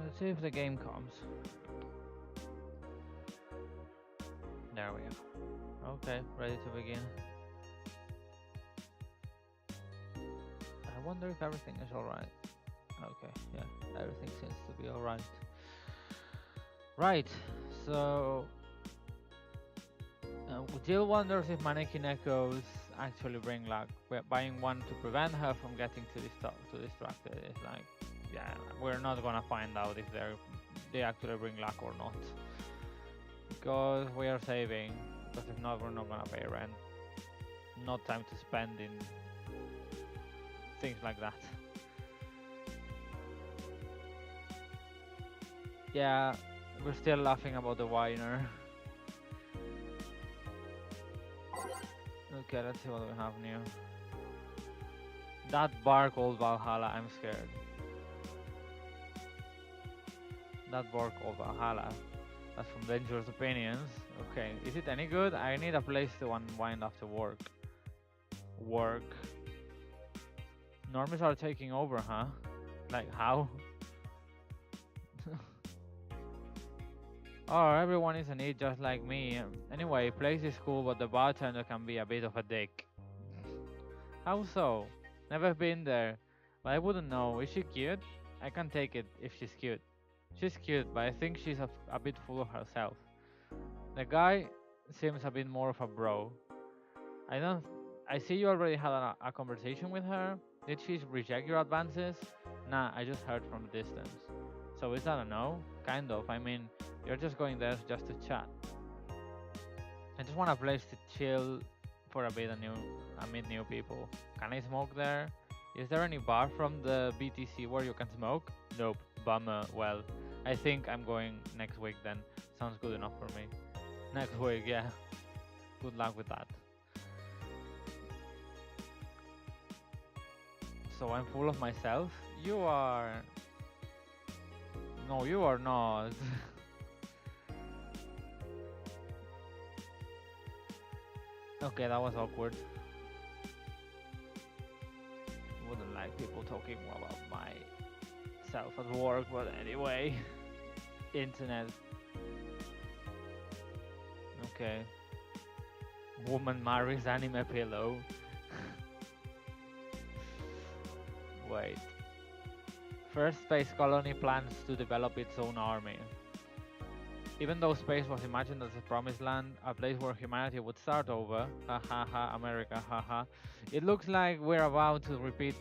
Let's see if the game comes. There we go. Okay, ready to begin. I wonder if everything is alright. Okay, yeah, everything seems to be alright. Right, so Jill wonders if mannequin echoes actually bring luck. We're buying one to prevent her from getting too distracted. It's like, yeah, we're not gonna find out if they actually bring luck or not, because we are saving. Because if not, we're not gonna pay rent. Not time to spend in things like that. Yeah, we're still laughing about the whiner. Okay, let's see what we have new. That bar called Valhalla, I'm scared. That bar called Valhalla. That's from Dangerous Opinions. Okay, is it any good? I need a place to unwind after work. Work. Normies are taking over, huh? Like, how? Oh, everyone is in it just like me. Anyway, place is cool, but the bartender can be a bit of a dick. How so? Never been there. But I wouldn't know. Is she cute? I can take it if she's cute. She's cute, but I think she's a bit full of herself. The guy seems a bit more of a bro. I don't. I see you already had a conversation with her. Did she reject your advances? Nah, I just heard from the distance. So is that a no? Kind of. I mean, you're just going there just to chat. I just want a place to chill for a bit and meet new people. Can I smoke there? Is there any bar from the BTC where you can smoke? Nope. Bummer. Well, I think I'm going next week then. Sounds good enough for me. Next week, yeah. Good luck with that. So I'm full of myself? You are. No, you are not. Okay, that was awkward. Wouldn't like people talking about myself at work, but anyway. Internet. Okay. Woman marries anime pillow. Wait. First space colony plans to develop its own army. Even though space was imagined as a promised land, a place where humanity would start over, ha ha ha, America, ha ha, it looks like we're about to repeat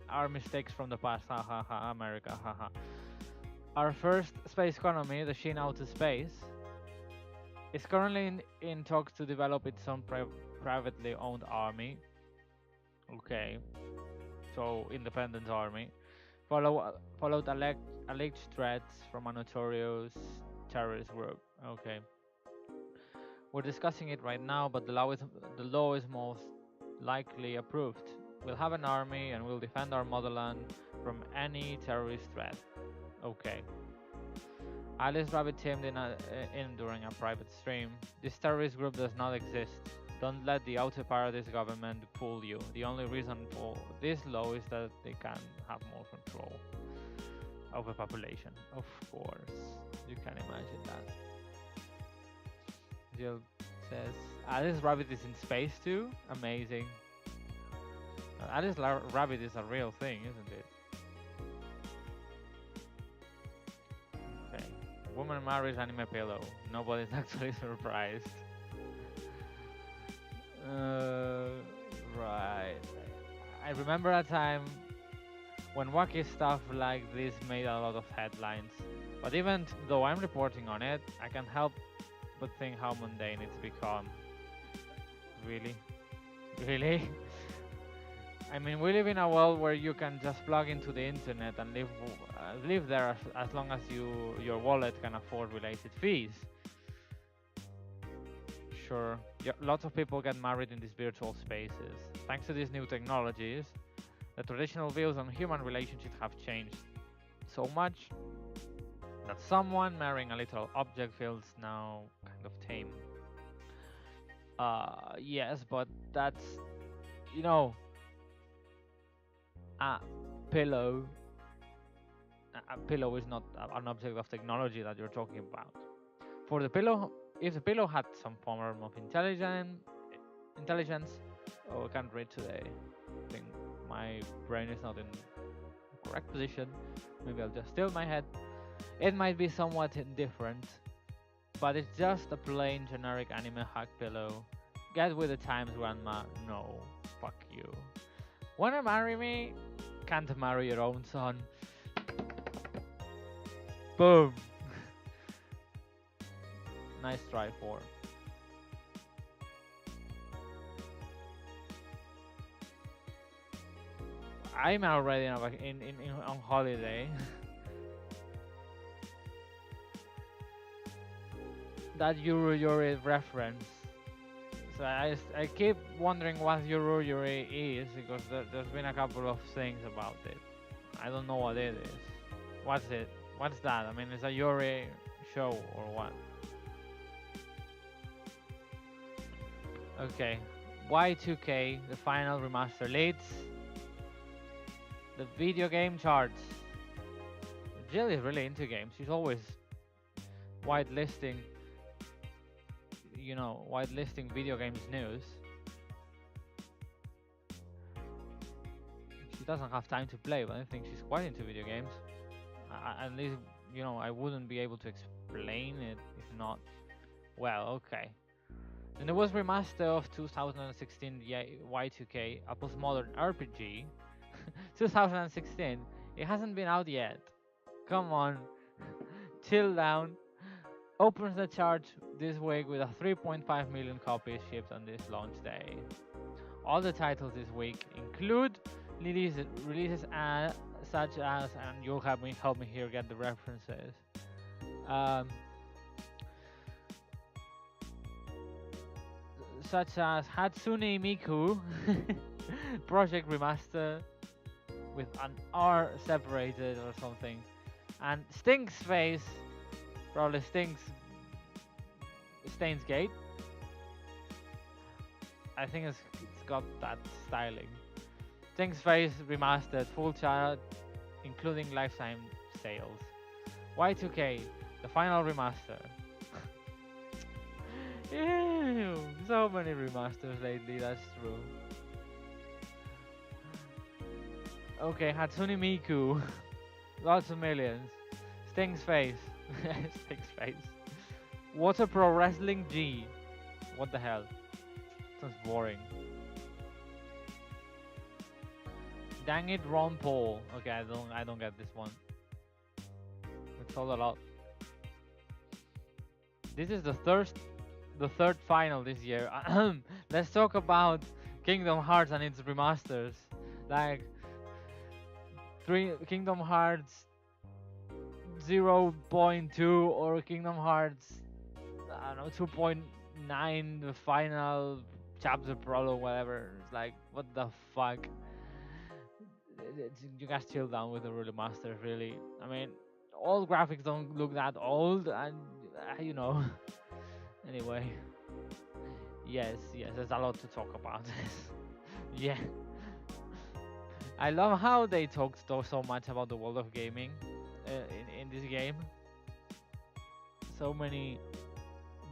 our mistakes from the past, ha ha ha, America, ha ha. Our first space economy, the Shin Outer Space, is currently in talks to develop its own privately owned army. Okay, so independent army. Followed alleged threats from a notorious terrorist group. Okay. We're discussing it right now, but the law is most likely approved. We'll have an army and we'll defend our motherland from any terrorist threat. Okay. Alice Rabbit teamed in during a private stream. This terrorist group does not exist. Don't let the outer paradise government fool you. The only reason for this law is that they can have more control over population. Of course, you can imagine that. Jill says, Alice Rabbit is in space too? Amazing. Rabbit is a real thing, isn't it? Okay. Woman marries anime pillow. Nobody's actually surprised. Right. I remember a time when wacky stuff like this made a lot of headlines. But even though I'm reporting on it, I can't help but think how mundane it's become. Really? Really? I mean, we live in a world where you can just plug into the internet and live there as long as your wallet can afford related fees. Sure, lots of people get married in these virtual spaces. Thanks to these new technologies, the traditional views on human relationships have changed so much that someone marrying a literal object feels now kind of tame. Yes, but that's, you know, a pillow. A pillow is not an object of technology that you're talking about. For the pillow, if the pillow had some form of intelligence, oh, I can't read today. I think my brain is not in correct position. Maybe I'll just tilt my head. It might be somewhat indifferent, but it's just a plain generic anime hack pillow. Get with the times, grandma. No, fuck you. Wanna marry me? Can't marry your own son. Boom. Nice try, 4. I'm already on holiday. That Yuri reference. So I keep wondering what Yuri is because there's been a couple of things about it. I don't know what it is. What's it? What's that? I mean, it's a Yuri show or what? Okay. Y2K, the final remaster leads the video game charts. Jill is really into games. She's always whitelisting, whitelisting video games news. She doesn't have time to play, but I think she's quite into video games. At least, I wouldn't be able to explain it if not. Well, okay. And there was remaster of 2016 Y2K, a postmodern RPG. 2016. It hasn't been out yet. Come on. Chill down. Opens the chart this week with a 3.5 million copies shipped on this launch day. All the titles this week include releases such as, and you'll help me here get the references. Such as Hatsune Miku Project Remaster with an R separated or something, and Stink's face, probably Stains Gate. I think it's got that styling. Stink's face remastered, full chart, including lifetime sales. Y2K, the final remaster. Ew, so many remasters lately, that's true. Okay, Hatsune Miku, lots of millions. Sting's face, Sting's face. Water Pro Wrestling G, what the hell? Sounds boring. Dang it, Ron Paul. Okay, I don't get this one. It's all a lot. This is the third final this year. Let's talk about Kingdom Hearts and its remasters. Like Kingdom Hearts 0.2 or Kingdom Hearts, I don't know, 2.9, the final chapter prologue, whatever. It's like, what the fuck? You guys chill down with the remasters, really. I mean, all graphics don't look that old, and Anyway, yes, there's a lot to talk about. Yeah, I love how they talked so much about the world of gaming in this game. So many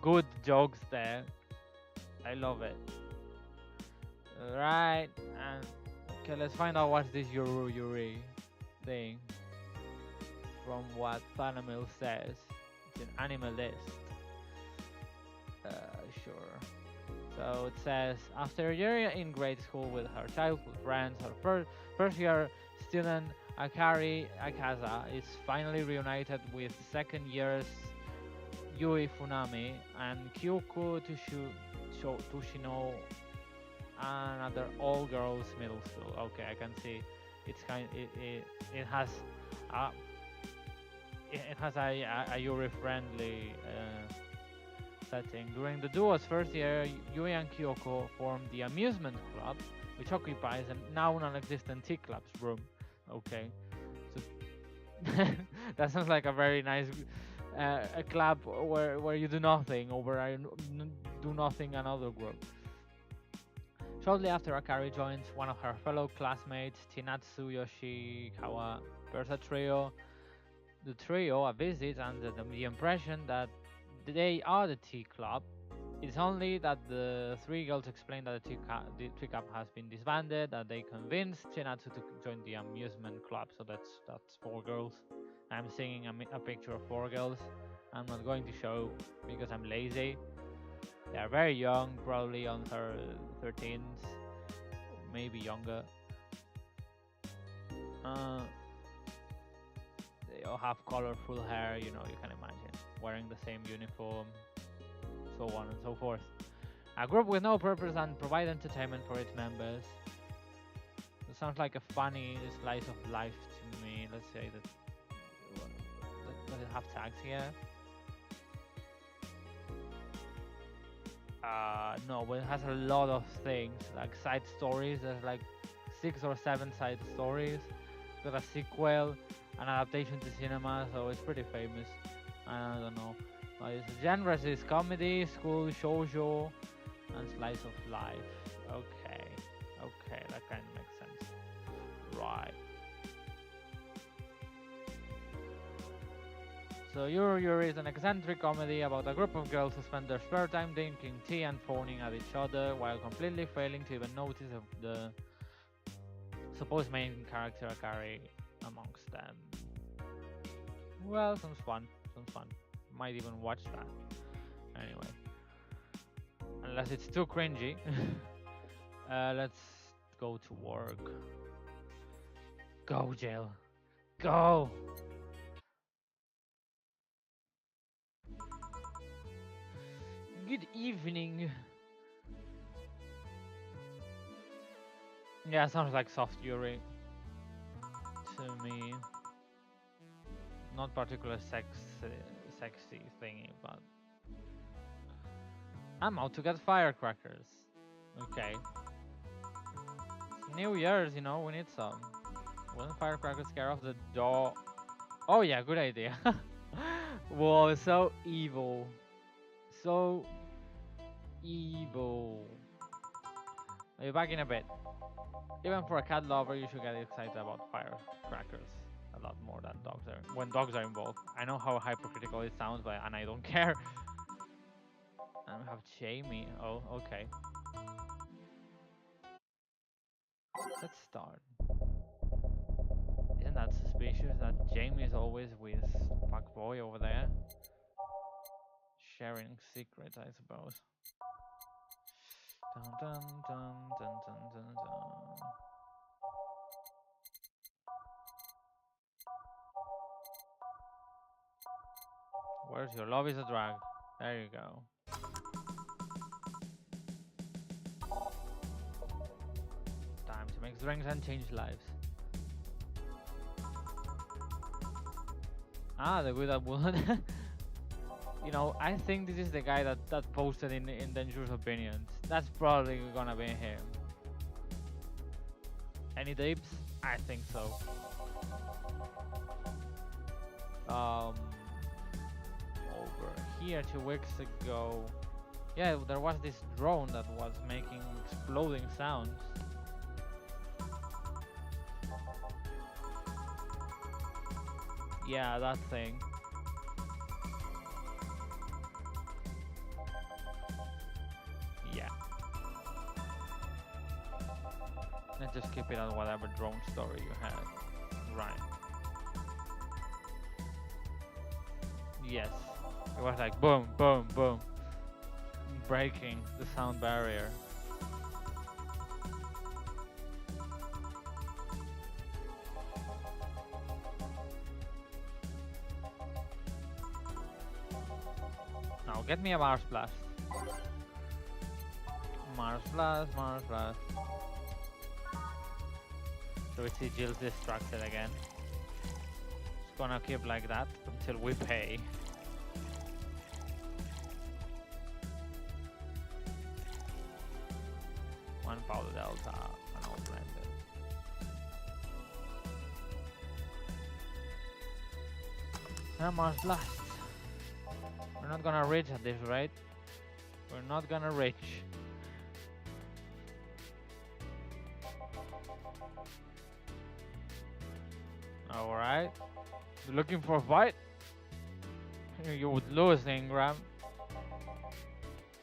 good jokes there. I love it. Right, and okay, let's find out what's this Yuri thing. From what Fanamil says, it's an anime list. Sure. So it says, after a year in grade school with her childhood friends, her first year student Akari Akaza is finally reunited with second year's Yui Funami and Kyoko Tushino, another all-girls middle school. Okay, I can see it's it has a Yuri friendly setting. During the duo's first year, Yui and Kyoko formed the amusement club, which occupies a now non-existent tea club's room. Okay, so that sounds like a very nice a club where you do nothing, or where I do nothing another group. Shortly after, Akari joins one of her fellow classmates, Chinatsu Yoshikawa, Bertha Trio. The trio visits under the impression that they are the tea club, It's only that the three girls explain that the teacup has been disbanded, that they convinced Chinatsu to join the amusement club. So that's four girls. I'm seeing a picture of four girls. I'm not going to show because I'm lazy. They are very young, probably on their 13s, maybe younger. Uh, they all have colorful hair, you know, you can imagine, wearing the same uniform, so on and so forth. A group with no purpose and provide entertainment for its members. It sounds like a funny slice of life to me. Let's say that. Does it have tags here? No, but it has a lot of things, like side stories. There's like 6 or 7 side stories. It's got a sequel, an adaptation to cinema, so it's pretty famous. I don't know. Its genres is comedy, school, shoujo, and slice of life. Okay, okay, that kind of makes sense. Right. So Yuru is an eccentric comedy about a group of girls who spend their spare time drinking tea and phoning at each other while completely failing to even notice of the supposed main character Akari amongst them. Well, sounds fun. Sounds fun. Might even watch that. Anyway. Unless it's too cringy. Let's go to work. Go, Jill. Go! Good evening. Yeah, sounds like soft Yuri to me. Not particular sexy thingy, but I'm out to get firecrackers. Okay. New Year's, you know, we need some. Wouldn't firecrackers scare off the dog? Oh yeah, good idea. Whoa, so evil. So evil. I'll be back in a bit. Even for a cat lover, you should get excited about firecrackers a lot more than dogs are. When dogs are involved, I know how hypocritical it sounds, but and I don't care. And we have Jamie. Oh, okay. Let's start. Isn't that suspicious that Jamie is always with Fuckboy over there? Sharing secrets, I suppose. Dun, dun, dun, dun, dun, dun, dun. Where's your love is a drag? There you go. Time to make drinks and change lives. Ah, the good one. You know, I think this is the guy that posted in Dangerous Opinions. That's probably gonna be him. Any dips? I think so. Over here 2 weeks ago. Yeah, there was this drone that was making exploding sounds. Yeah, that thing. Yeah. Let's just keep it on whatever drone story you had. Right. Yes. It was like boom, boom, boom. Breaking the sound barrier. Now get me a Mars Blast. Mars Blast, Mars Blast. So we see Jill's distracted again. It's gonna keep like that until we pay. One Paulo Delta, an old blended. And Mars Blast. We're not gonna reach at this rate. We're not gonna reach. Alright. You're looking for a fight? You would lose, Ingram.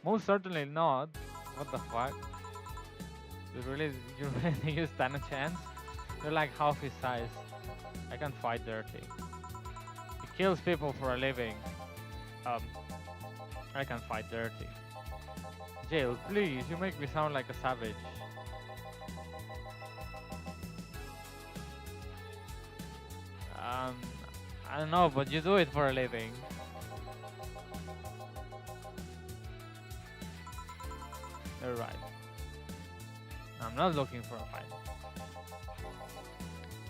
Most certainly not. What the fuck? You really think you stand a chance? You're like half his size. I can fight dirty. He kills people for a living. Um, I can fight dirty. Jail, please, you make me sound like a savage. Um, I don't know, but you do it for a living. You're right. I'm not looking for a fight.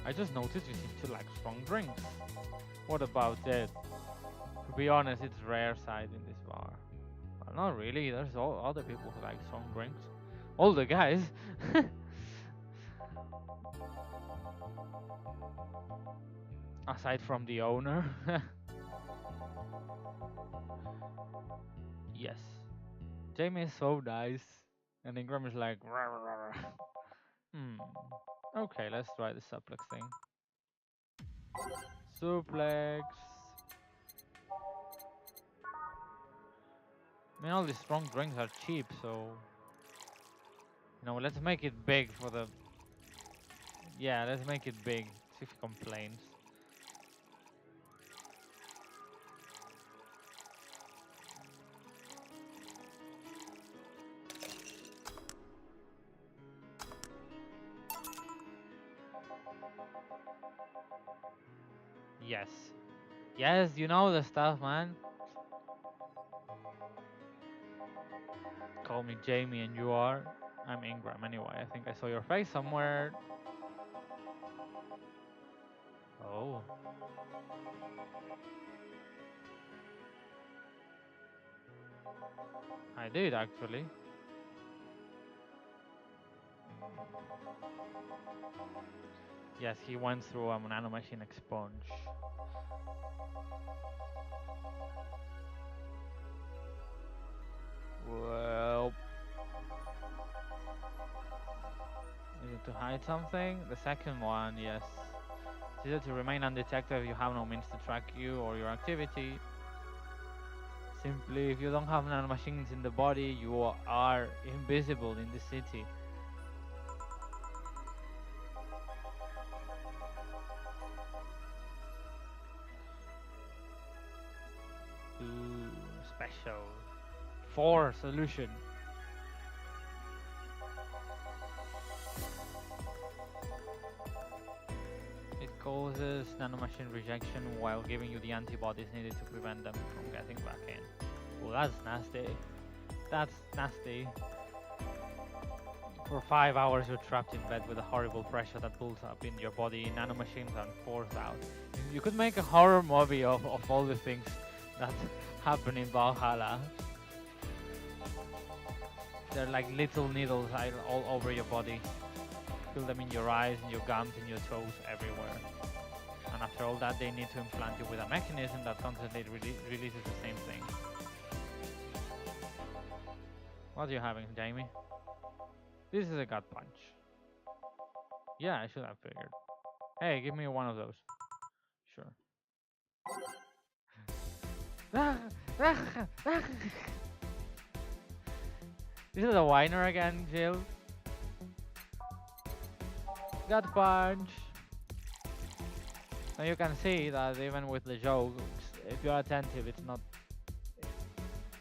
I just noticed you seem to like strong drinks. What about it? To be honest, it's rare side in this bar. Well, not really. There's all other people who like strong drinks. All the guys. Aside from the owner. Yes. Jamie is so nice. And Ingram is like, "Rah, rah, rah." Okay, let's try the suplex thing. Suplex. I mean, all these strong drinks are cheap, so let's make it big for the. Yeah, let's make it big. See if he complains. Yes. Yes, you know the stuff, man. Call me Jamie and you are. I'm Ingram anyway. I think I saw your face somewhere. Oh. I did actually. Yes, he went through a nanomachine expunge. Well, is it to hide something? The second one, yes. It's either to remain undetected if you have no means to track you or your activity. Simply, if you don't have nanomachines in the body, you are invisible in the city. Ooh, special. 4 solution. It causes nanomachine rejection while giving you the antibodies needed to prevent them from getting back in. Well, that's nasty. That's nasty. For 5 hours you're trapped in bed with a horrible pressure that builds up in your body. Nanomachines are forced out. You could make a horror movie of all the things that happen in Valhalla. They're like little needles all over your body. Feel them in your eyes, in your gums, in your toes, everywhere. And after all that, they need to implant you with a mechanism that constantly releases the same thing. What are you having, Jamie? This is a gut punch. Yeah, I should have figured. Hey, give me one of those. Sure. This is a whiner again, Jill. Gut punch. Now you can see that even with the jokes, if you're attentive, it's not.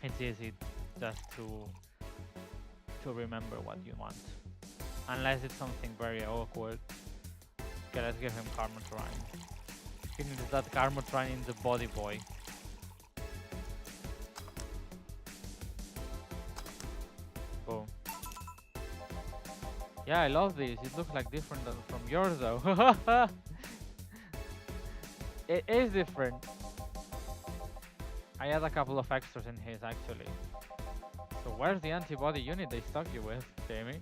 It's easy just to remember what you want, unless it's something very awkward. Okay, let's give him Karmotrine. He needs that Karmotrine in the body boy. Boom. Yeah, I love these. It looks like different from yours though. It is different. I had a couple of extras in his actually. So where's the antibody unit they stuck you with, Jamie?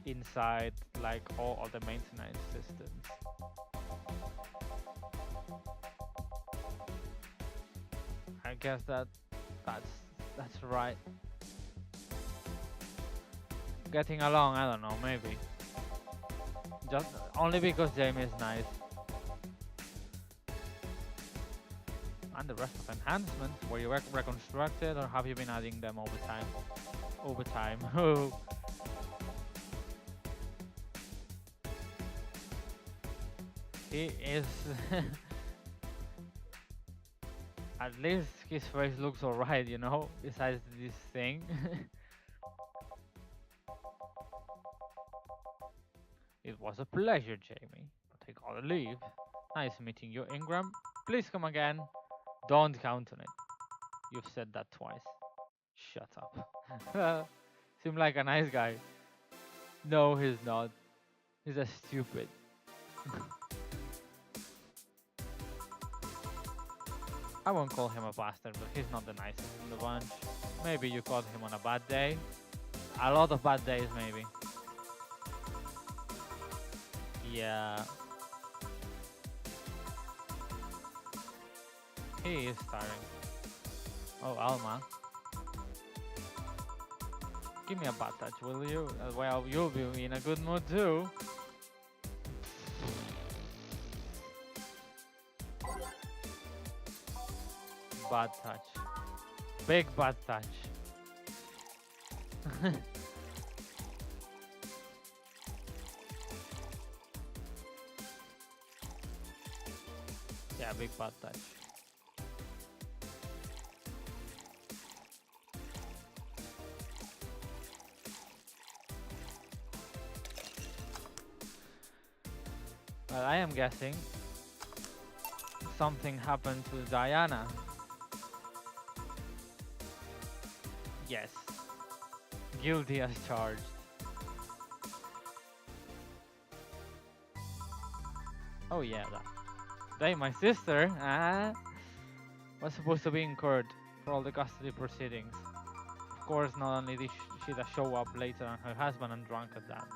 Inside like all other maintenance systems. I guess that's right. Getting along, I don't know, maybe. Just only because Jamie is nice. And the rest of enhancements, were you reconstructed or have you been adding them over time? Over time. Oh, he is. At least his face looks alright, you know, besides this thing. It was a pleasure, Jamie, but I gotta leave. Nice meeting you, Ingram. Please come again. Don't count on it. You've said that twice. Shut up. Seemed like a nice guy. No, he's not. He's a stupid. I won't call him a bastard, but he's not the nicest in the bunch. Maybe you caught him on a bad day. A lot of bad days, maybe. Yeah. He is starting. Oh, Alma. Give me a bad touch, will you? Well, you'll be in a good mood too. Bad touch. Big bad touch. Yeah, big bad touch. Well, I am guessing something happened to Diana. Yes. Guilty as charged. Oh yeah, that. They, my sister, was supposed to be incurred for all the custody proceedings. Of course, not only did she show up later than her husband and drunk at that,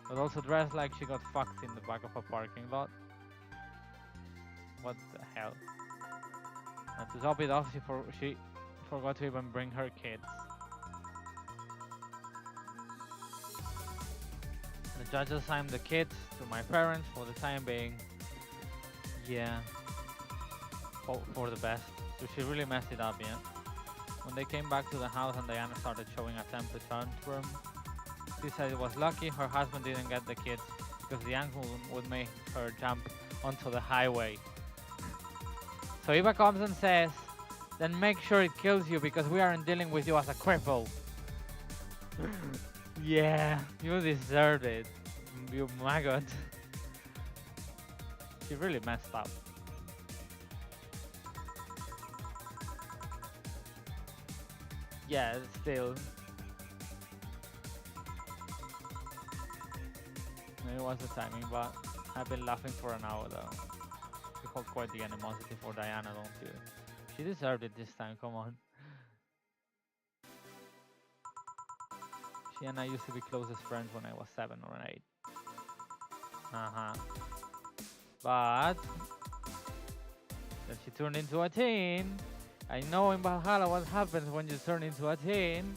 but also dressed like she got fucked in the back of a parking lot. What the hell? And to top it off, she forgot to even bring her kids. The judge assigned the kids to my parents for the time being. Yeah. For the best. So she really messed it up, yeah. When they came back to the house and Diana started showing a temper tantrum, she said it was lucky her husband didn't get the kids because the uncle would make her jump onto the highway. So Eva comes and says, then make sure it kills you because we aren't dealing with you as a cripple. Yeah, you deserved it, you maggot. She really messed up. Yeah, still. Maybe it was the timing, but I've been laughing for an hour though. You hold quite the animosity for Diana, don't you? She deserved it this time, come on. She and I used to be closest friends when I was 7 or 8. Uh-huh. But then she turned into a teen. I know in Valhalla what happens when you turn into a teen.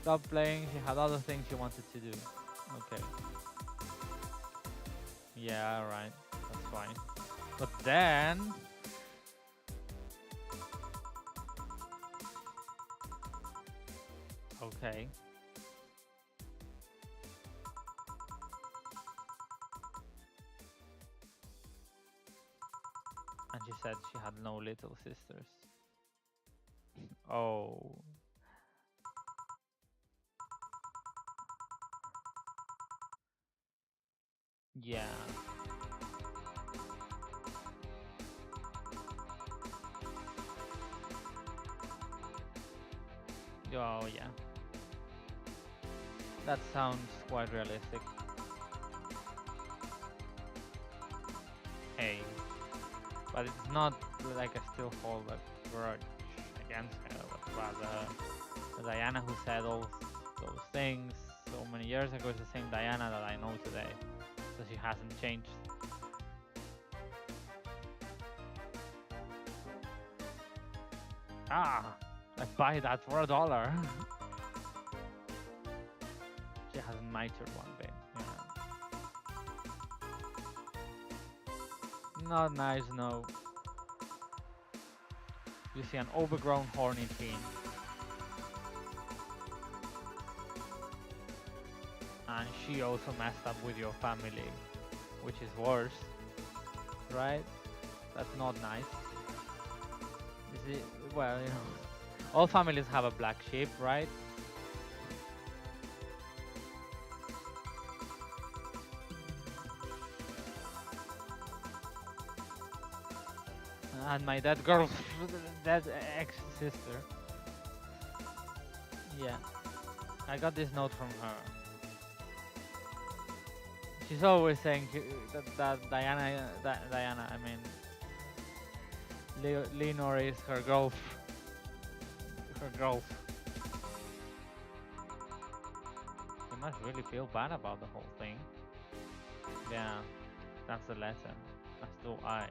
Stop playing, she had other things she wanted to do. Okay. Yeah, alright. That's fine. But then... Okay. And she said she had no little sisters. Oh. Yeah. Oh, yeah. That sounds quite realistic. Hey. But it's not like I still hold a grudge against her, but rather Diana who said all those things so many years ago is the same Diana that I know today. So she hasn't changed. Ah! I buy that for $1. She hasn't mitered one bit. Yeah. Not nice, no. You see an overgrown horny teen. And she also messed up with your family, which is worse, right? That's not nice. You see, well, you know, all families have a black sheep, right? And my dead girl, dead ex-sister. Yeah, I got this note from her. She's always saying that Diana, Diana, I mean, Leonor is her girl, her girl. You must really feel bad about the whole thing. Yeah, that's the lesson. As do I.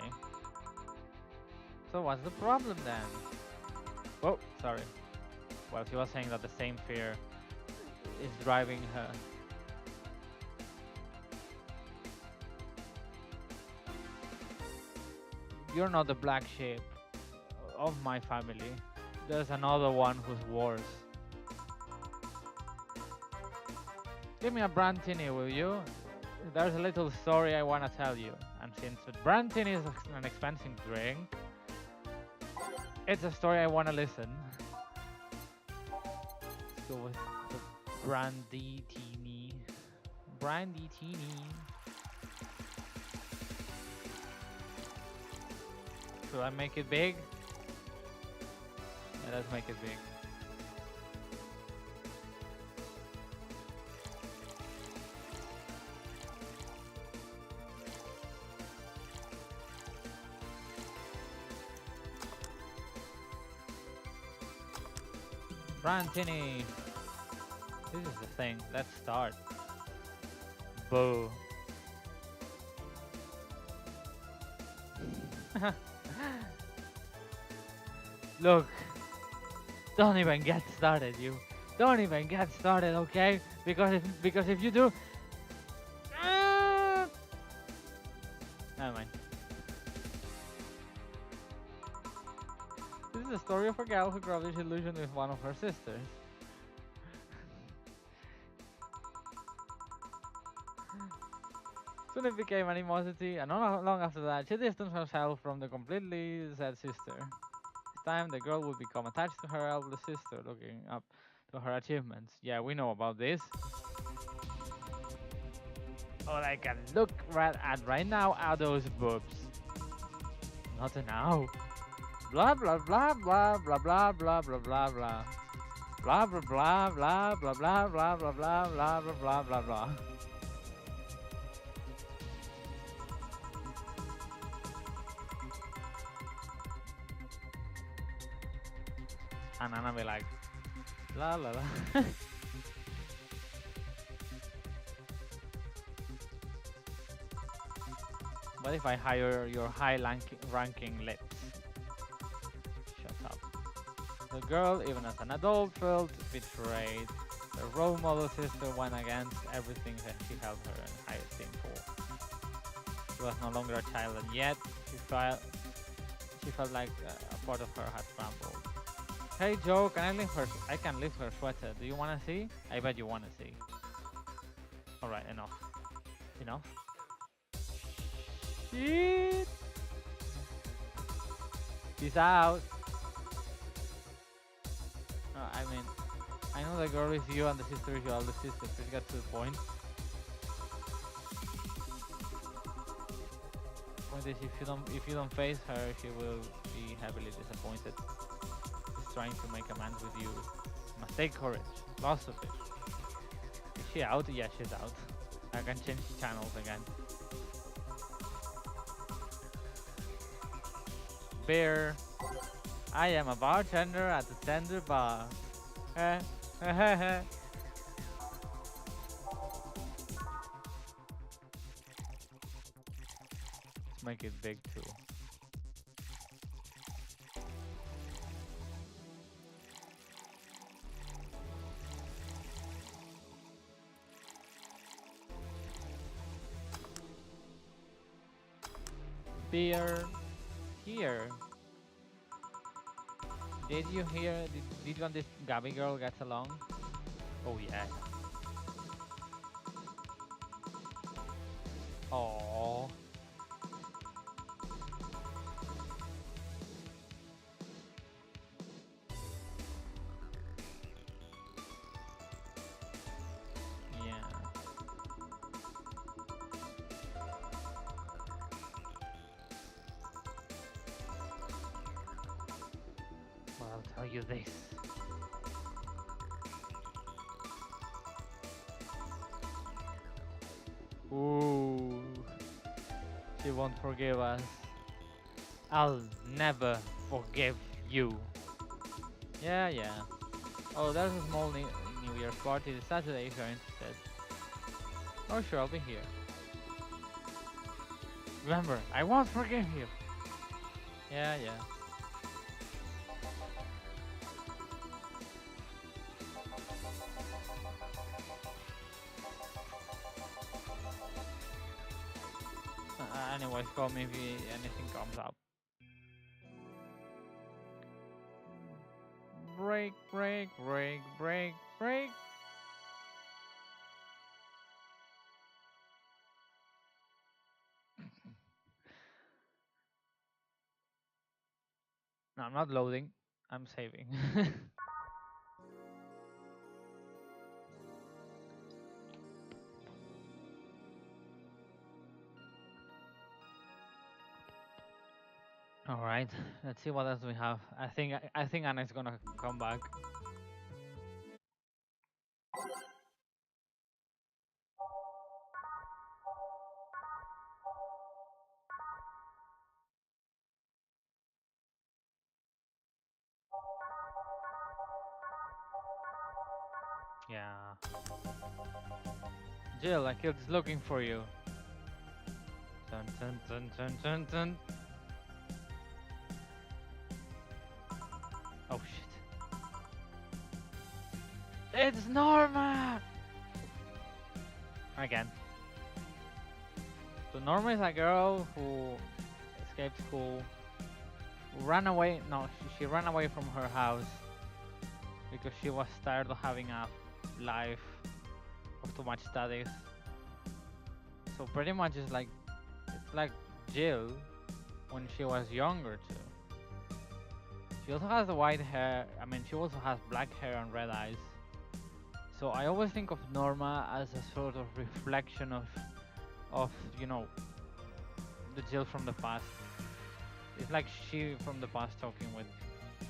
So what's the problem then? Oh, sorry. Well, she was saying that the same fear is driving her. You're not the black sheep of my family. There's another one who's worse. Give me a Brantini, will you? There's a little story I want to tell you. And since Brantini is an expensive drink, it's a story I want to listen. Let's go with the Branditini. Branditini. Should I make it big? Yeah, let's make it big. Brantini. This is the thing. Let's start. Boo. Look, don't even get started, you. Don't even get started, okay? Because if you do, never mind. This is the story of a girl who grew up disillusioned with one of her sisters. Soon it became animosity, and not long after that, she distanced herself from the completely sad sister. This time, the girl would become attached to her elder sister, looking up to her achievements. Yeah, we know about this. All I can look at right now are those boobs. Not now. Blah blah blah blah blah blah blah blah blah blah. Blah blah blah blah blah blah blah blah blah blah blah blah blah blah. And Anna be like, la la la. What if I hire your high-ranking lips? Shut up. The girl, even as an adult, felt betrayed. The role model sister went against everything that she held her in high esteem for. She was no longer a child, and yet she felt like a part of her had crumbled. Hey Joe, I can lift her sweater. Do you wanna see? I bet you wanna see. Alright, enough. Enough? Shit! Peace out! I mean, I know the girl is you and the sister is your older sister. Please get to the point. Point is, if you don't face her, she will be heavily disappointed. Trying to make amends with you. Must take courage. Lots of it. Is she out? Yeah, she's out. I can change channels again. Beer. I am a bartender at the tender bar. Let's make it big too. Beer here. Did you hear? Did you and this Gabby girl get along? Oh yeah. Oh. Yeah. Well, I'll tell you this. Ooh. She won't forgive us. I'll never forgive you. Yeah, yeah. Oh, there's a small New Year's party this Saturday if you're interested. Oh, sure, I'll be here. Remember, I won't forgive you. Yeah, yeah. Anyways, call me if anything comes up. Break, break, break, break, break. No, I'm not loading. I'm saving. All right, let's see what else we have. I think Anna's gonna come back. Yeah. Jill, a kid's looking for you. Dun dun dun dun dun dun. Oh shit. It's Norma! Again. So Norma is a girl who escaped school, ran away. No, she ran away from her house because she was tired of having a life of too much studies. So pretty much it's like Jill when she was younger too. She also has white hair. I mean, she also has black hair and red eyes. So I always think of Norma as a sort of reflection of you know the Jill from the past. It's like she from the past talking with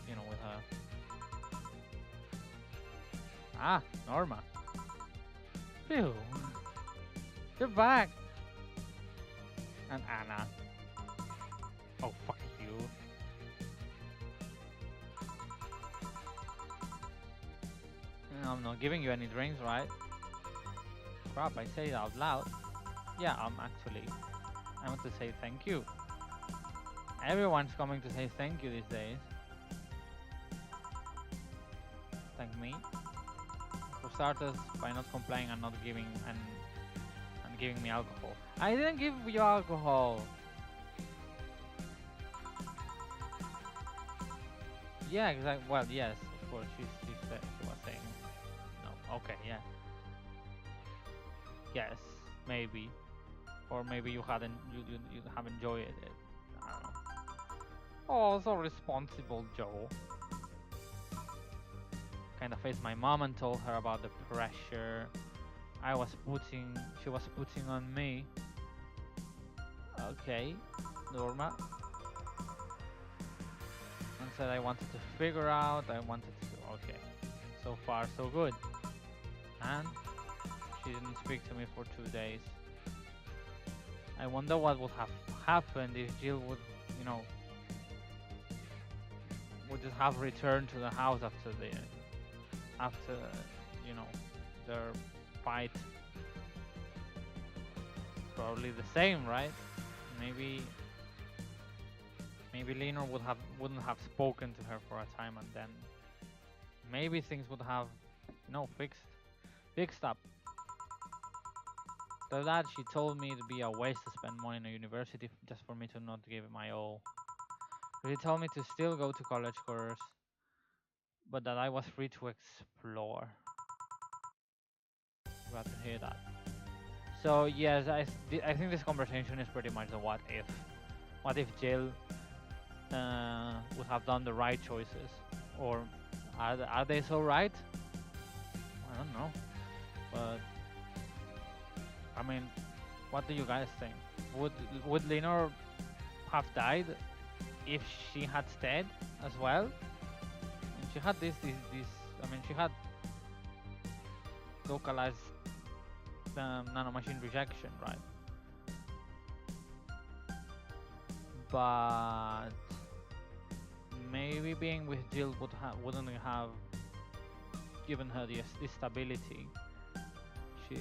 with her. Ah, Norma. Phew. You're back. And Anna. Oh fuck you. I'm not giving you any drinks, right? Crap, I say it out loud. Yeah, actually. I want to say thank you. Everyone's coming to say thank you these days. Thank me. For starters, by not complaining and not giving and giving me alcohol. I didn't give you alcohol. Yeah, exactly. Well, yes, of course. She was saying no. Okay, yeah. Yes, maybe, or maybe you have enjoyed it. I don't know. Oh, so responsible, Joe. Kind of faced my mom and told her about the pressure she was putting on me. Okay, Norma. And said I wanted to figure out, okay. So far, so good. And she didn't speak to me for 2 days. I wonder what would have happened if Jill would just have returned to the house after you know, their fight. Probably the same, right? Maybe Leonor wouldn't have spoken to her for a time, and then maybe things would have fixed up. After that, she told me it'd be a waste to spend money in a university just for me to not give it my all. She told me to still go to college course, but that I was free to explore. Glad to hear that. So yes, I think this conversation is pretty much the what if. What if Jill would have done the right choices, or are they so right? I don't know, but I mean, what do you guys think? Would would Lenore have died if she had stayed as well? And she had this. I mean, she had localized nanomachine rejection, right? But maybe being with Jill wouldn't have given her the stability she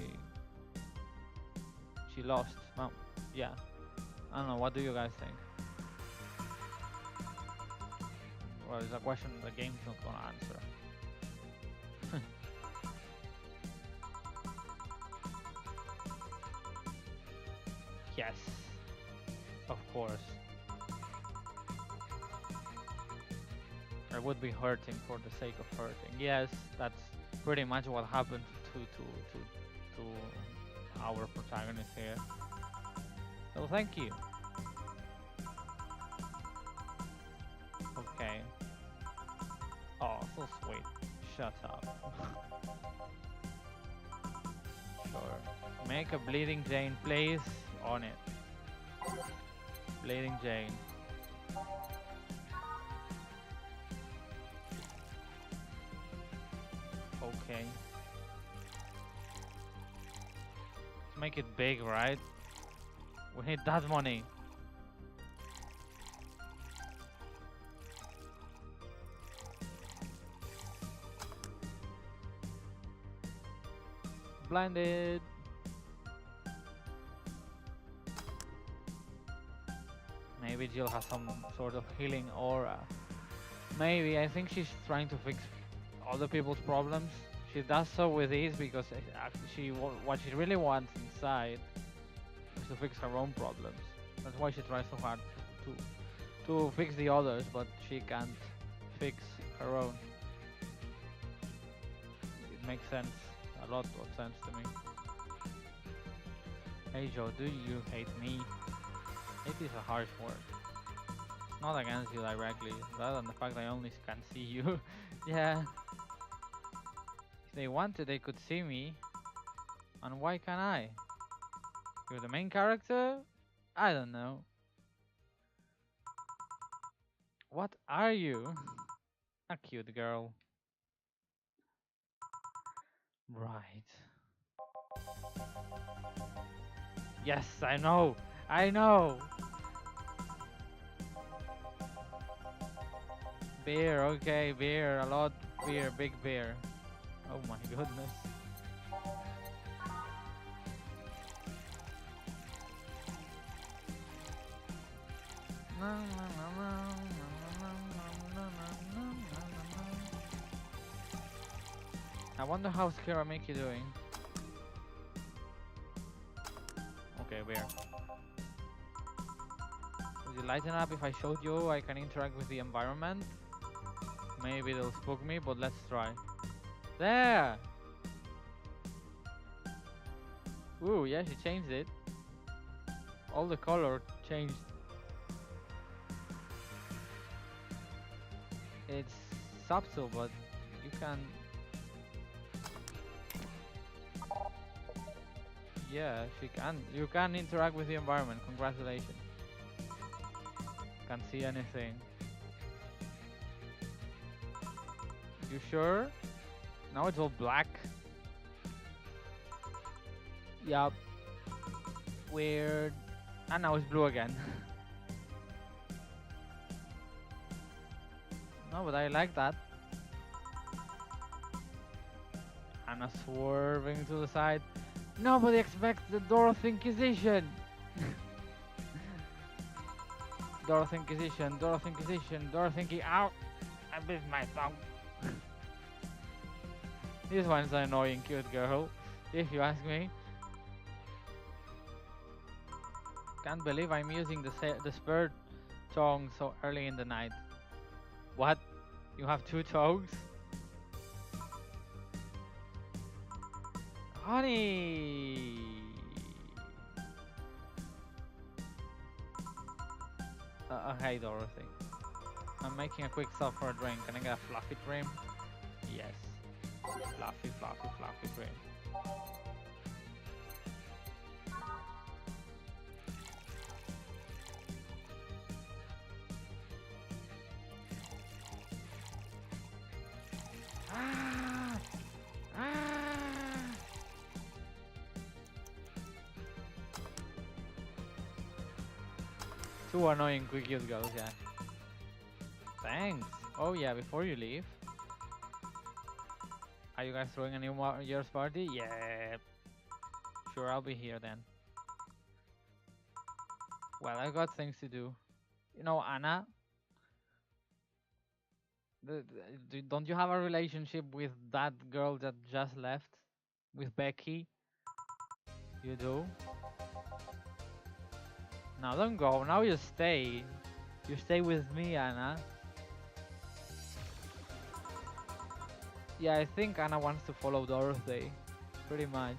she lost. Well, yeah. I don't know. What do you guys think? Well, it's a question the game's not gonna answer. Yes, of course. I would be hurting for the sake of hurting. Yes, that's pretty much what happened to our protagonist here. So thank you. Okay. Oh, so sweet. Shut up. Sure. Make a bleeding Jane, please. On it. Bleeding Jane. Okay. Let's make it big, right? We need that money. Blinded. Maybe Jill has some sort of healing aura. Maybe. I think she's trying to fix other people's problems. She does so with ease because what she really wants inside is to fix her own problems. That's why she tries so hard to fix the others, but she can't fix her own. It makes sense, a lot of sense to me. Hey Joe, do you hate me? Hate is a harsh word. It's not against you directly, rather than the fact I only can see you. Yeah. If they wanted, they could see me. And why can't I? You're the main character? I don't know. What are you? A cute girl. Right. Yes, I know. I know. Beer, okay, beer, a lot beer, big beer. Oh my goodness. I wonder how Skiramiki doing. Okay, beer. Would you lighten up if I showed you I can interact with the environment? Maybe they'll spook me, but let's try. There! Ooh, yeah, she changed it. All the color changed. It's subtle, but you can... Yeah, she can. You can interact with the environment. Congratulations. Can't see anything. You sure? Now it's all black. Yup. Weird. And now it's blue again. No, but I like that. Anna swerving to the side. Nobody expects the Dorothy Inquisition. Dorothy Inquisition, Dorothy Inquisition, Dorothy Inquisition. Ow! I bit my tongue. This one's an annoying cute girl, if you ask me. Can't believe I'm using the spare tongue so early in the night. What? You have two tongues? Honey! Hey Dorothy. I'm making a quick stop for a drink. Can I get a fluffy cream? Yes. Fluffy, fluffy, fluffy cream. Ah! Ah! Two annoying quick use girls, yeah. Thanks. Oh yeah, before you leave, are you guys throwing a New Year's party? Yeah. Sure, I'll be here then. Well, I got things to do. You know, Anna, don't you have a relationship with that girl that just left? With Becky? You do? Now don't go. Now you stay. You stay with me, Anna. Yeah, I think Anna wants to follow Dorothy. Pretty much.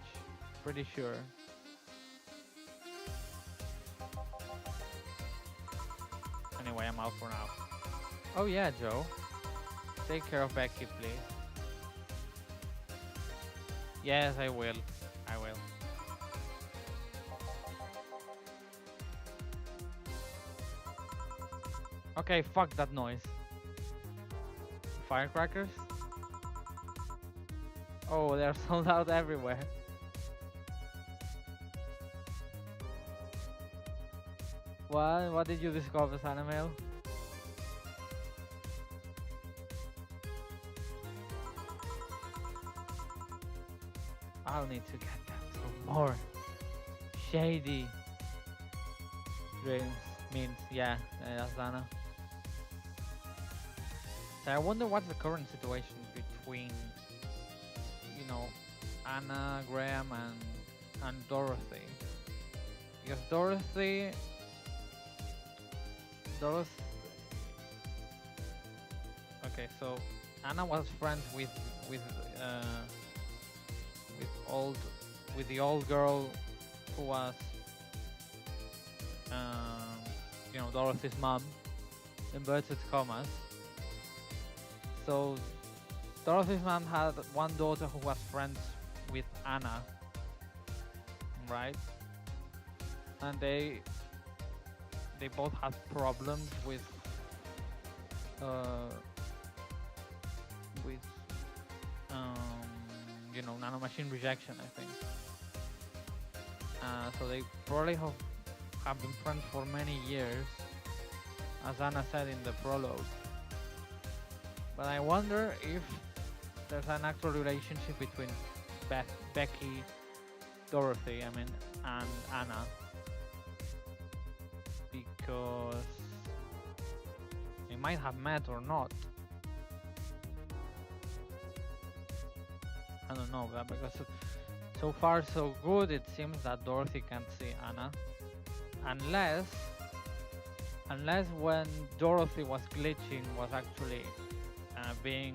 Pretty sure. Anyway, I'm out for now. Oh yeah, Joe. Take care of Becky, please. Yes, I will. I will. Okay, fuck that noise. Firecrackers? Oh, they're sold out everywhere. What? What did you discover, Sanamel? I'll need to get them some more shady dreams. Means, yeah, that's Anna. So I wonder what's the current situation between, you know, Anna, Graham, and Dorothy. Because Dorothy. Okay, so Anna was friends with uh, with old with the old girl who was um, Dorothy's mom, inverted commas. So Dorothy's mom had one daughter who was friends with Anna, right? And they both had problems uh, with nanomachine rejection, I think. So they probably have been friends for many years, as Anna said in the prologue. But I wonder if there's an actual relationship between Becky, Dorothy, and Anna, because they might have met or not. I don't know, but because so far so good, it seems that Dorothy can't see Anna, unless when Dorothy was glitching was actually being,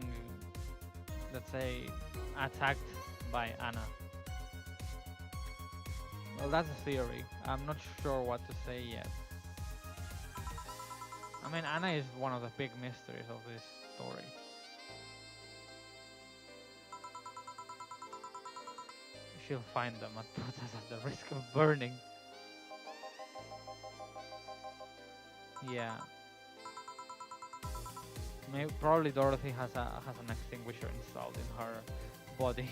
let's say, attacked by Anna. Well, that's a theory. I'm not sure what to say yet. Anna is one of the big mysteries of this story. She'll find them and put us at the risk of burning. Yeah. Probably Dorothy has an extinguisher installed in her body.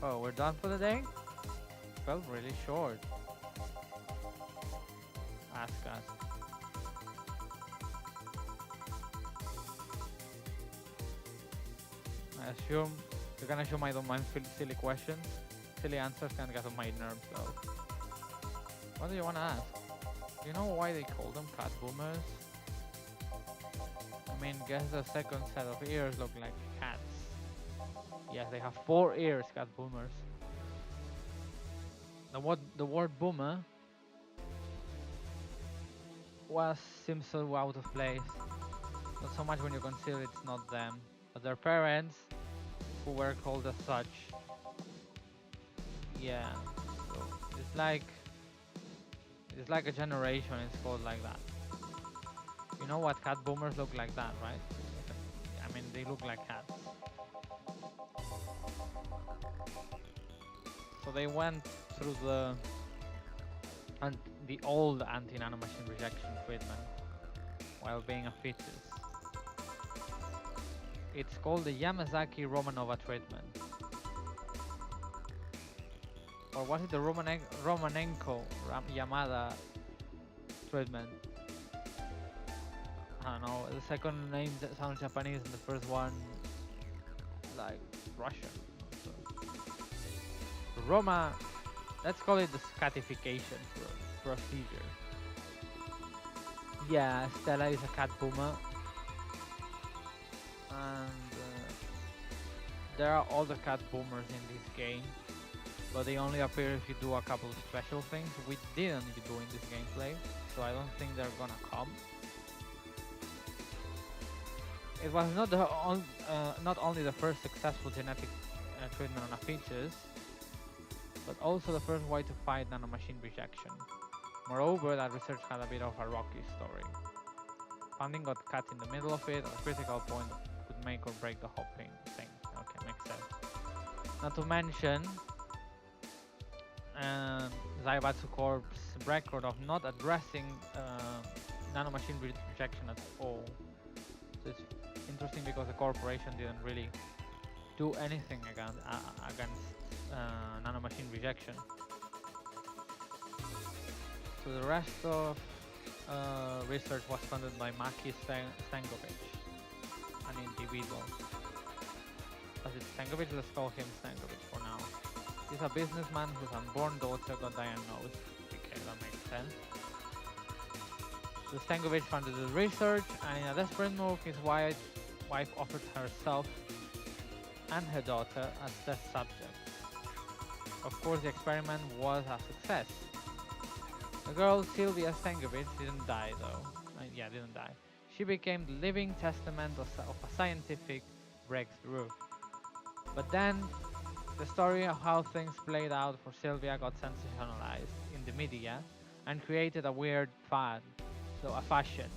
Oh, we're done for the day? Felt really short. Ask us. You can assume I don't mind silly questions. Silly answers can get on my nerves though. What do you want to ask? Do you know why they call them cat boomers? Guess the second set of ears look like cats. Yes, they have 4 ears, cat boomers. the word boomer was seems so out of place. Not so much when you consider it's not them, but their parents, who were called as such. Yeah, so it's like it's like a generation. It's called like that. You know what cat boomers look like that, right? I mean, they look like cats. So they went through and the old anti-nanomachine rejection treatment while being a fetus. It's called the Yamazaki-Romanova treatment. Or was it the Romanenko-Yamada treatment? I don't know. The second name that sounds Japanese and the first one like Russian. So Roma, let's call it the scatification procedure. Yeah, Stella is a cat boomer, and there are other cat boomers in this game, but they only appear if you do a couple of special things we didn't do in this gameplay, so I don't think they're gonna come. It was not only the first successful genetic treatment on a fetus, but also the first way to fight nanomachine rejection. Moreover, that research had a bit of a rocky story. Funding got cut in the middle of it at a critical point that could make or break the whole thing. Okay, makes sense. Not to mention, Zaibatsu Corp's record of not addressing nanomachine rejection at all. So it's interesting because the corporation didn't really do anything against nanomachine rejection. So the rest of research was funded by Maki Stankovic, an individual. As it's Stankovic, let's call him Stankovic for now. He's a businessman whose unborn daughter got diagnosed. Okay, that makes sense. So Stankovic funded the research, and in a desperate move, his wife offered herself and her daughter as test subjects. Of course, the experiment was a success. The girl, Sylvia Stankovic, didn't die though. Didn't die. She became the living testament of a scientific breakthrough. But then, the story of how things played out for Sylvia got sensationalized in the media and created a weird fad, so a fashion.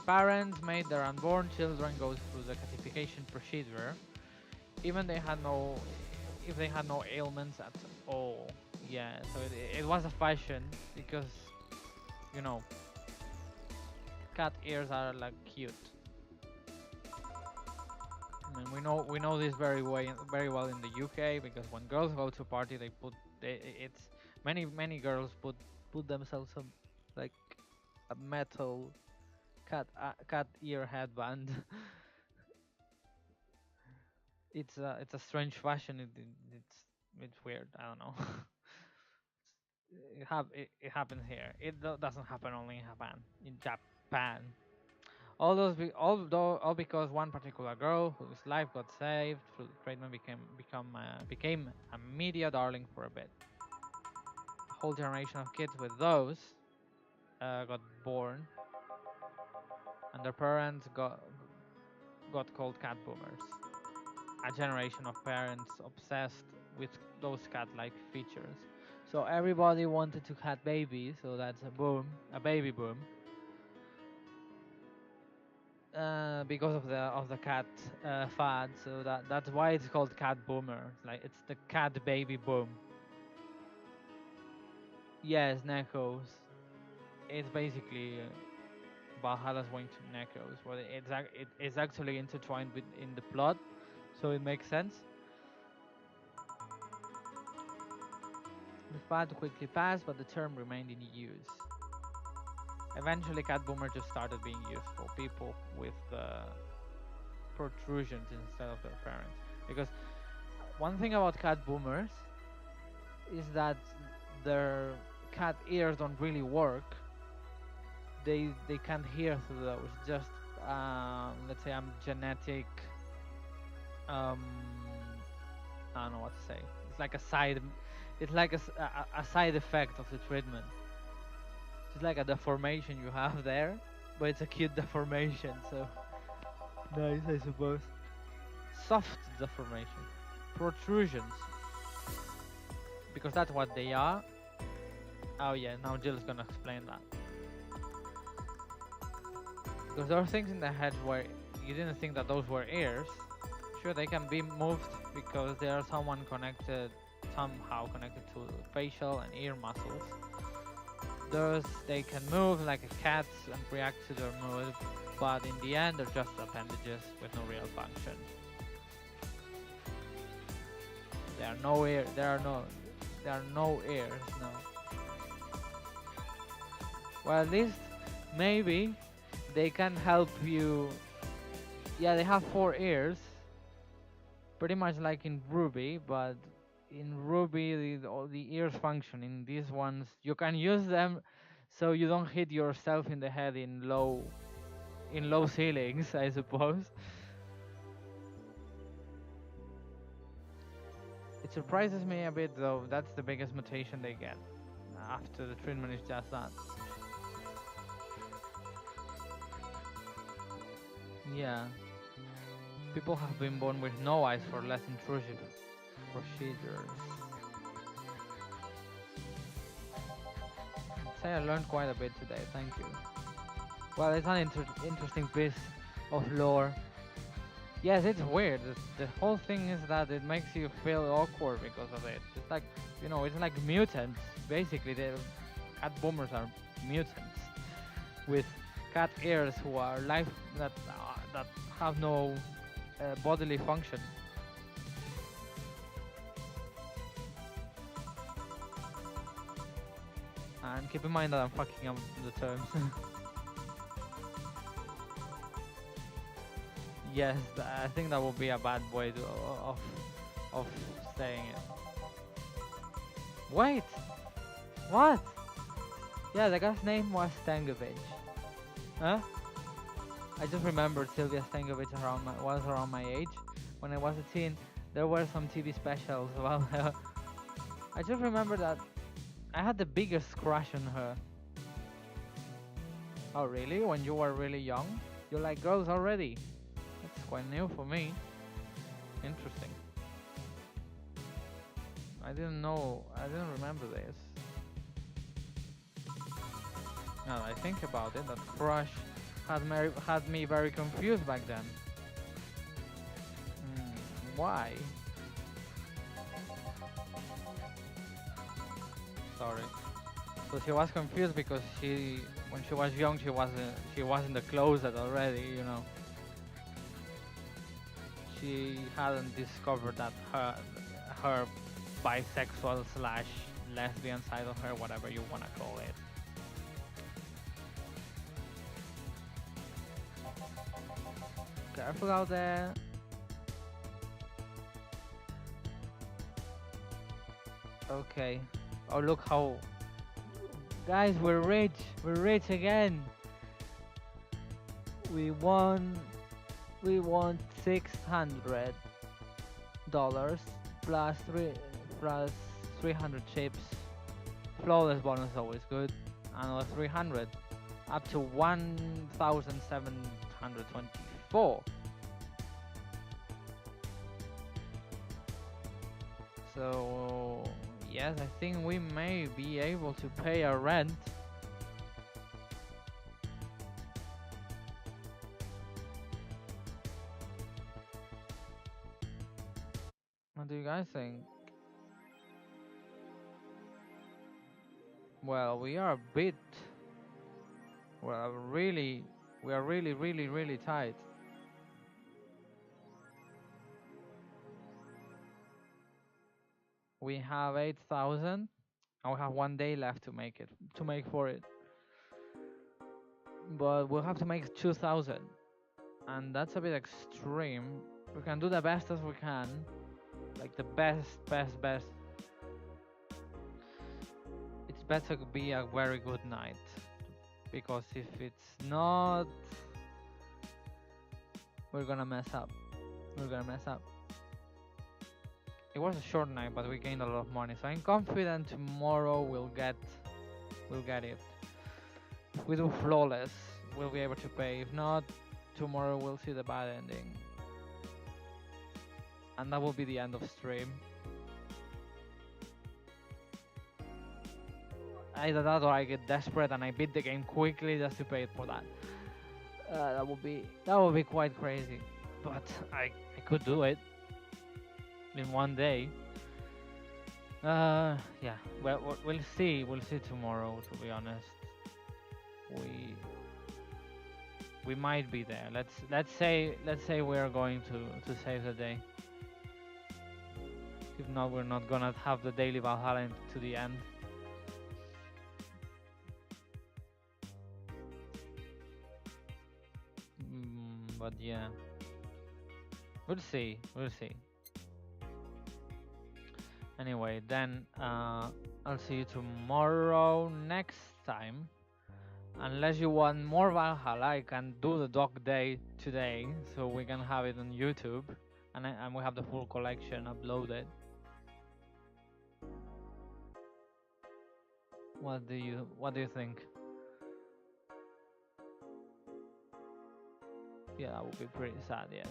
Parents made their unborn children go through the catification procedure, even if they had no ailments at all. Yeah, so it was a fashion because, you know, cat ears are like cute. I mean, we know this very well in the UK because when girls go to a party, it's many girls put themselves some like a metal cat ear headband. It's a strange fashion. It's weird. I don't know. It happens here. Doesn't happen only in Japan. In Japan, all because one particular girl whose life got saved through the treatment became a media darling for a bit. A whole generation of kids with those got born, and their parents got called cat boomers. A generation of parents obsessed with those cat-like features. So everybody wanted to have babies, so that's a boom, a baby boom. Because of the cat fad, so that's why it's called cat boomer. Like it's the cat baby boom. Yes, Nekos. It's basically Valhalla's going to Nekos, but it's actually intertwined in the plot, so it makes sense. The fad quickly passed, but the term remained in use. Eventually, cat boomer just started being used for people with protrusions instead of their parents. Because one thing about cat boomers is that their cat ears don't really work. They can't hear through those. Just let's say I'm genetic um, I don't know what to say. It's like a side. It's like a side effect of the treatment. It's like a deformation you have there, but it's a cute deformation. So nice, I suppose. Soft deformation, protrusions, because that's what they are. Oh yeah, now Jill's gonna explain that. Because there are things in the head where you didn't think that those were ears. Sure, they can be moved because they are somehow connected to facial and ear muscles. Thus, they can move like a cat and react to their mood, but in the end, they're just appendages with no real function. There are no ear. There are no ears. No. Well, at least maybe they can help you. Yeah, they have four ears, pretty much like in Ruby, but in Ruby all the ears function. In these ones, you can use them so you don't hit yourself in the head in low ceilings, I suppose. It surprises me a bit though. That's the biggest mutation they get after the treatment is just that. Yeah, people have been born with no eyes for less intrusive procedures. I'd say I learned quite a bit today. Thank you. Well, it's an interesting piece of lore. Yes, it's weird. The whole thing is that it makes you feel awkward because of it. It's like, it's like mutants. Basically, the cat boomers are mutants with cat ears who are that have no bodily function. And keep in mind that I'm fucking up the terms. Yes, I think that would be a bad way of saying it. Wait, what? Yeah, the guy's name was Stankovic. Huh? I just remembered Sylvia Stankovic was around my age. When I was a teen, there were some TV specials about her. I just remember that I had the biggest crush on her. Oh really? When you were really young? You like girls already? That's quite new for me. Interesting. I didn't know. I didn't remember this. Now that I think about it, that crush had me very confused back then. Why? Sorry. So she was confused because when she was young, she was in the closet already. She hadn't discovered that her bisexual slash lesbian side of her, whatever you wanna call it. Careful out there. Okay. Oh look how, guys, we're rich. We're rich again. We won. We won $600 plus 300 chips. Flawless bonus is always good. Another 300, up to 1,724. So yes, I think we may be able to pay our rent. What do you guys think? Well, we are a bit. Well, really, we are really, really, really tight. We have 8,000, and we have 1 day left to make for it. But we'll have to make 2,000, and that's a bit extreme. We can do the best as we can, like the best. It's better to be a very good night, because if it's not, we're gonna mess up. We're gonna mess up. It was a short night, but we gained a lot of money. So I'm confident tomorrow we'll get it. If we do flawless, we'll be able to pay. If not, tomorrow we'll see the bad ending, and that will be the end of stream. Either that or I get desperate and I beat the game quickly just to pay for that. That would be quite crazy, but I could do it in one day. Yeah. Well, we'll see. We'll see tomorrow. To be honest, we we might be there. Let's say we're going to save the day. If not, we're not gonna have the daily Valhalla to the end. But yeah, we'll see. We'll see. Anyway, then I'll see you tomorrow next time. Unless you want more Valhalla, I can do the dog day today, so we can have it on YouTube, and we have the full collection uploaded. What do you think? Yeah, that would be pretty sad. Yes.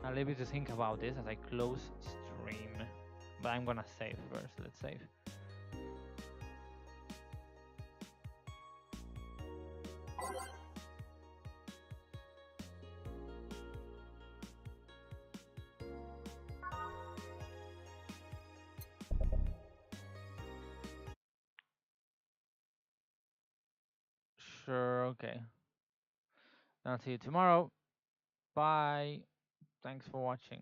I'll leave you to think about this as I close stream. But I'm gonna save first. Let's save. Sure. Okay. I'll see you tomorrow. Bye. Thanks for watching.